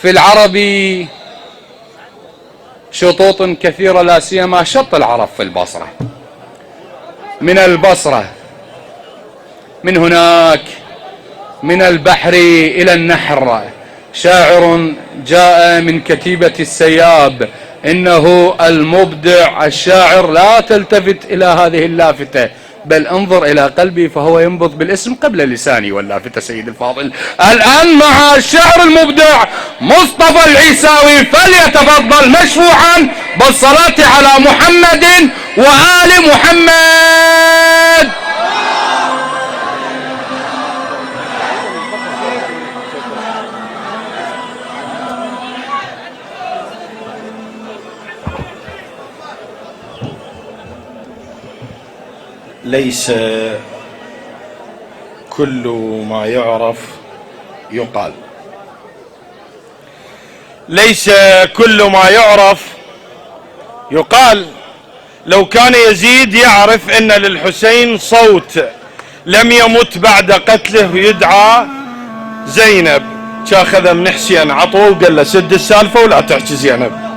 في العربي شطوط كثيرة، لا سيما شط العرب في البصرة. من البصرة، من هناك، من البحر إلى النحر، شاعر جاء من كتيبة السياب، إنه المبدع الشاعر، لا تلتفت إلى هذه اللافتة بل انظر إلى قلبي فهو ينبض بالاسم قبل لساني واللافتة. سيد الفاضل، الآن مع الشاعر المبدع مصطفى العيساوي، فليتفضل مشفوعا بالصلاة على محمد وآل محمد. ليس كل ما يعرف يقال، ليس كل ما يعرف يقال. لو كان يزيد يعرف ان للحسين صوت لم يمت بعد قتله يدعى زينب، شاخذ من حسين عطوه وقال له سد السالفة ولا تحكي زينب.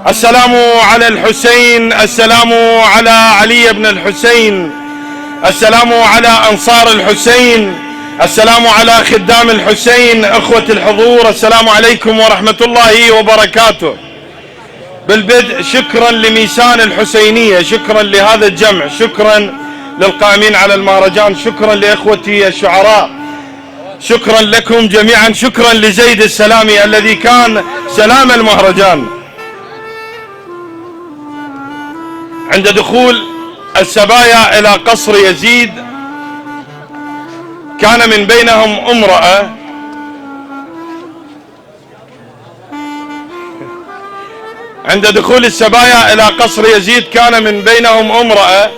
السلام على الحسين، السلام على علي بن الحسين، السلام على أنصار الحسين، السلام على خدام الحسين. أخوة الحضور، السلام عليكم ورحمة الله وبركاته. بالبدء شكرا لميسان الحسينية، شكرا لهذا الجمع، شكرا للقائمين على المهرجان، شكرا لإخوتي الشعراء، شكرا لكم جميعا، شكرا لزيد السلامي الذي كان سلام المهرجان. عند دخول السبايا إلى قصر يزيد كان من بينهم امرأة عند دخول السبايا إلى قصر يزيد كان من بينهم امرأة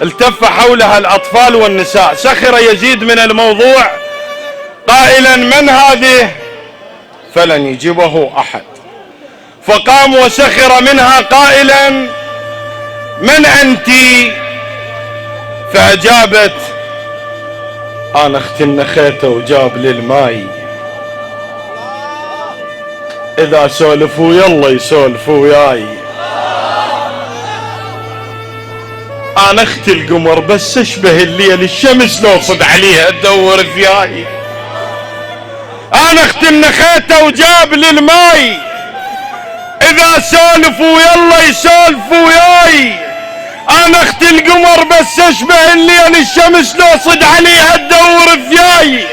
التف حولها الأطفال والنساء. سخر يزيد من الموضوع قائلا من هذه؟ فلن يجيبه أحد، فقام وسخر منها قائلا من أنت؟ فأجابت أنا أختي النخيته وجاب لي الماي، إذا سولفوا يلا يسولفوا وياي، أنا أختي القمر بس أشبه الليل، الشمس لو صد عليها تدور فياي، أنا أختي النخيته وجاب لي الماي، إذا سولفوا يلا يسولفوا وياي، أنا أختي القمر بس أشبه الليل، الشمس لو صد عليها تدور فياي،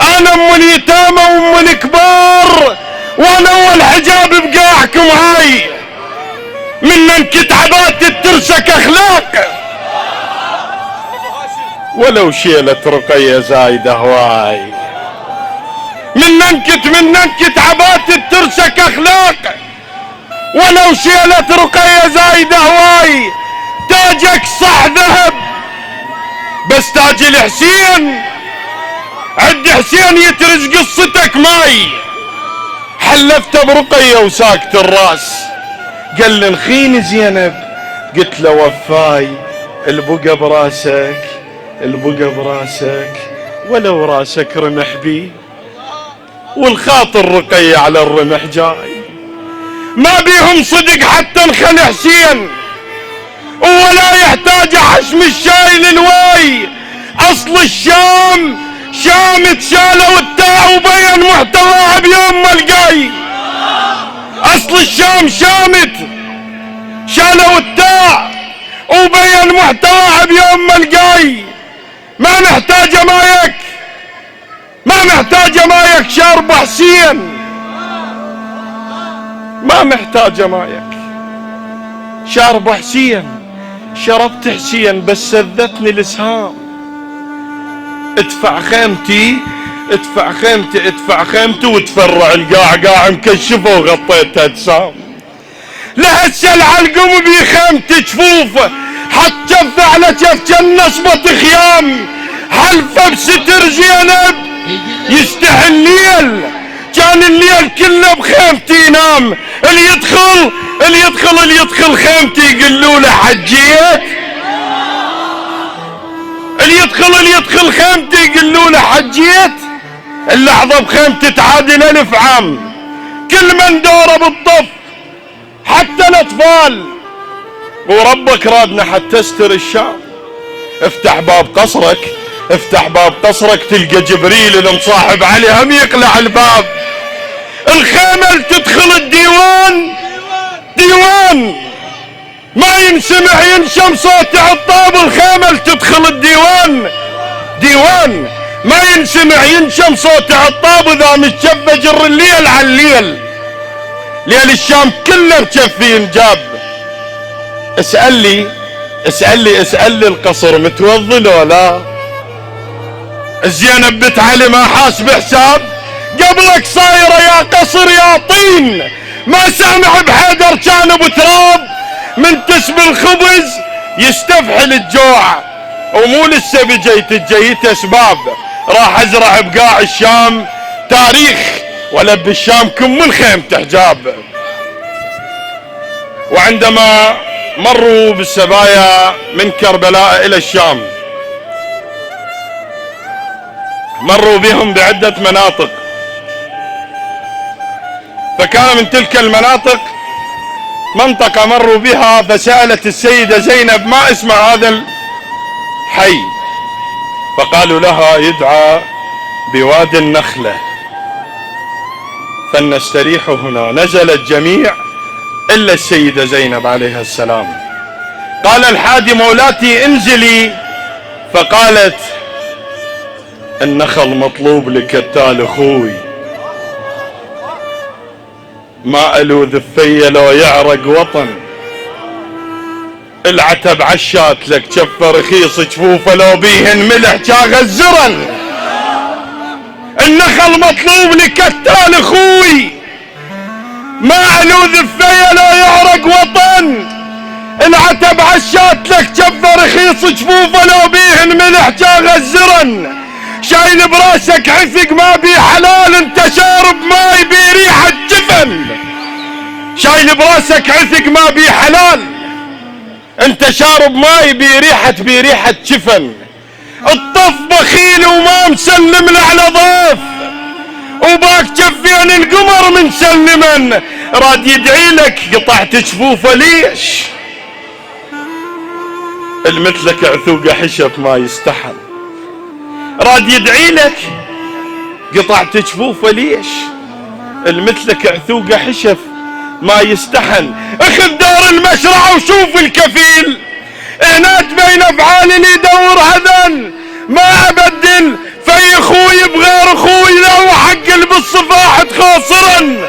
أنا أم اليتامى وأم الكبار، وأنا أول حجاب بقاعكم هاي، من ننكت عبات الترسك أخلاق، ولو شيلة رقية زايدة هواي، من ننكت عبات الترسك أخلاق، ولو شيلة رقية زايدة هواي، تاجك صح ذهب بس تاج الحسين عد حسين يترز قصتك ماي، حلفت برقية وساكت الراس، قال لي انخيني زينب، قلت له وفاي البقى براسك، البقى براسك، ولو راسك رمح بي، والخاطر رقية على الرمح جاي، ما بيهم صدق حتى نخلي حسين، ولا يحتاج حشم الشاي للواي، اصل الشام شامت شالوا التاع وبين محتواها بيوم ملقاي، اصل الشام شامت شالوا التاع وبين محتواها بيوم ملقاي، ما محتاجة مايك، ما محتاجة مايك شارب حسين، ما محتاجة مايك شارب حسين، شربت حسين بس سذتني الاسهام، ادفع خيمتي ادفع خيمتي ادفع خيمتي، وتفرع القاع قاع مكشفه وغطيتها اجسام، لهسه العلقم بخيمتي جفوفه، حط جف على جف كان نصبة خيام، حلفه بستر زينب يستحي الليل، كان الليل كله بخيمتي ينام، اللي يدخل خيمتي يقولوا له حجيت، اللي يدخل خيمتي يقولوا له حجيت، اللحظة بخيمتي تعادل 1000 عام. كل من دوره بالطف حتى الأطفال، وربك رادنا حتى استر الشام. افتح باب قصرك، افتح باب قصرك، تلقى جبريل المصاحب عليه هم يقلع الباب. الخيمة تدخل الديوان، ديوان ما ينسمع ينشم صوت عطاب. الخيمة تدخل الديوان، ديوان ما ينسمع ينشم صوت عطاب. اذا متشفى جر الليل على الليل، ليل الشام كله مشفي ينجاب. اسأل لي القصر متوضي لو لا؟ زينب بنت علي ما حاسب حساب؟ قبلك صايرة يا قصر يا طين. ما سامع بحيدر كان ابو تراب، من تسب الخبز يستفحل الجوع. ومو لسه جيت اسباب، راح ازرع بقاع الشام تاريخ، ولب الشام كم من خيمته حجاب. وعندما مروا بالسبايا من كربلاء الى الشام، مروا بهم بعدة مناطق، فكان من تلك المناطق منطقة مروا بها، فسألت السيدة زينب ما اسم هذا الحي؟ فقالوا لها يدعى بوادي النخلة، فلنستريح هنا. نزل الجميع إلا السيدة زينب عليها السلام. قال الحادي مولاتي انزلي، فقالت النخل مطلوب لكتال اخوي، ما الوذ فيا لو يعرق وطن. العتب عشات لك شفه رخيص، جفوفه لو بيهن ملح جا غزرن. النخل مطلوب لكتال اخوي، ما الوذ فيا لو يعرق وطن. العتب عشات لك شفه رخيص، جفوفه لو بيهن ملح جا غزرن. شايل براسك عفق ما بي حلال، انت شارب ماي بي ريحة جفن. شايل براسك عفق ما بي حلال، انت شارب ماي بي ريحة جفن. الطف بخيل وما مسلم له على ضيف، وباك جفين القمر من سلمن. راد يدعي لك قطعت جفوفه ليش؟ المثلك عثوقه حشف ما يستحل. راد يدعي لك قطعت جفوفه ليش؟ المثلك عثوقه حشف ما يستحن. اخذ دور المشرع وشوف الكفيل، هناك بين افعال اللي يدور هذن. ما ابدل في اخوي بغير اخوي، لو حق بالصفاح تخاصرن.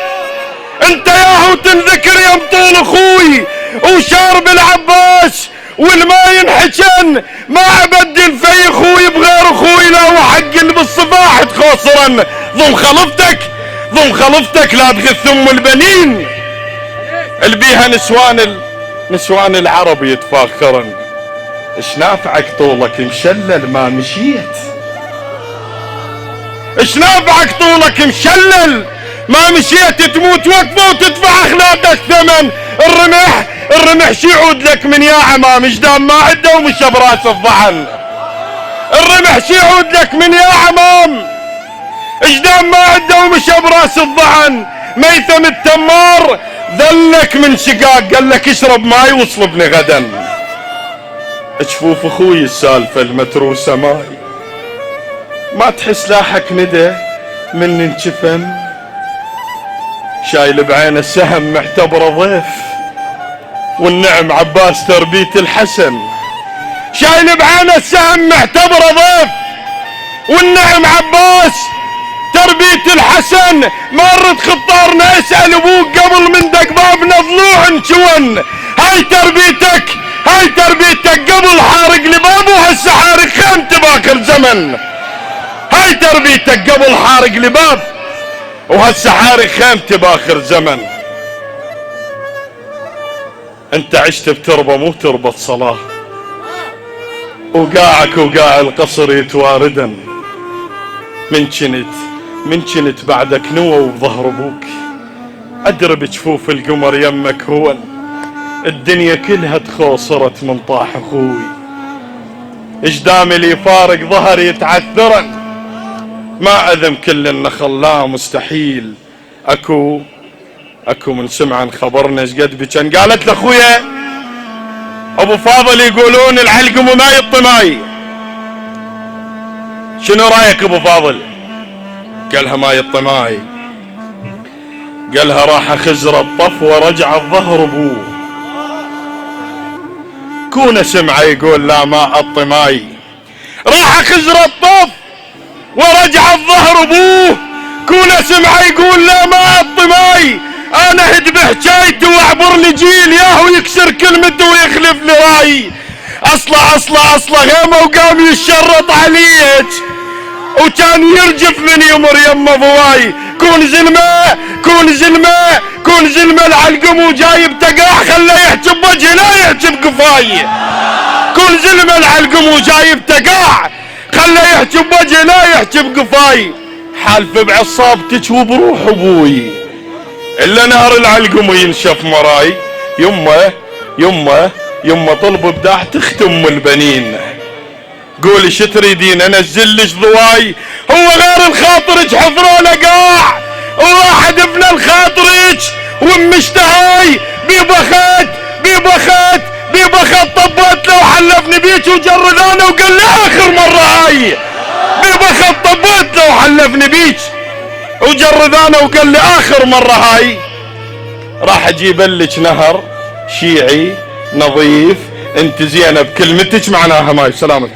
انت ياهو تنذكر يا مطول اخوي، وشارب العباس والما ينحجن. ما ابدل في اخوي بغير اخوي، لو حق بالصفاح تخاصرن. ضم خلفتك لا تغث ام البنين، اللي بيها نسوان العرب يتفاخرن. ايش نافعك طولك مشلل ما مشيت؟ ايش نافعك طولك مشلل ما مشيت؟ تموت وقفه وتدفع اخلاقك ثمن. الرمح شي يعود لك من يا عمام، جدام ما عده ومشى براس الضحن. الرمح شي يعود لك من يا عمام، جدام ما عده ومشى براس الضحن. ميثم التمار ذلك من شقاق، قال لك اشرب ماي واصلبني غدا. جفوف اخوي السالفه المتروسه ماي، ما تحس لاحك ندى من انشفن. شايل بعين السهم معتبره ضيف، والنعم عباس تربية الحسن. شايل بعين السهم معتبره ضيف، والنعم عباس تربية الحسن. مرت خطارنا اسأل ابوك قبل من دق بابنا ضلوع انشون. هاي تربيتك قبل حارق لباب، وهسه حارق خيمته باخر زمن. هاي تربيتك قبل حارق لباب، وهسه حارق خيمته باخر زمن. انت عشت بتربة مو تربة صلاة، وقاعك وقاع القصر يتواردن. من كنت بعدك نوى وبظهر ابوك، ادرب جفوف القمر يمك هون. الدنيا كلها تخوصرت من طاح اخوي، اجدامي اللي يفارق ظهري يتعثرن. ما أذم كل النخل لا مستحيل. اكو من سمعا خبرنا ايش قد بكن. قالت لاخويا ابو فاضل يقولون العلقم وماي الطماي، شنو رايك ابو فاضل؟ قالها ماي الطماي. قالها راح خزر الطف ورجع الظهر ابوه. كون سمعه يقول لا ماء الطماي، راح خزر الطف ورجع الظهر ابوه. كون سمعه يقول لا ماء الطماي، انا هد بحجايته واعبر لجيل ياهو يكسر كلمته ويخلف لي راي. اصله غيمه وقام يشرط عليك وكان يرجف من يمر يمه ضواي. كون زلمه العلقم وجايب تقاح خله يحجب وجهه لا يحجب قفاي. كون زلمه العلقم وجايب تقاح خله يحجب وجهه لا يحجب قفاي. حالف بعصابتك وبروح ابوي الا نهر العلقم وينشف مراي. يمه طلب بداح تختم البنين. قولي شو تريدين انزلش ضواي؟ هو غير الخاطرج حفرونه قاع وواحد ابن الخاطرج ومشتهاي ببخت طبت له وحلفني بيك وجرد انا وقال لي اخر مره هاي. ببخت طبت له وحلفني بيك وجرد انا وقال لي اخر مره هاي. راح اجيب لك نهر شيعي نظيف انت زينه بكلمتك معناها ماي. سلامك.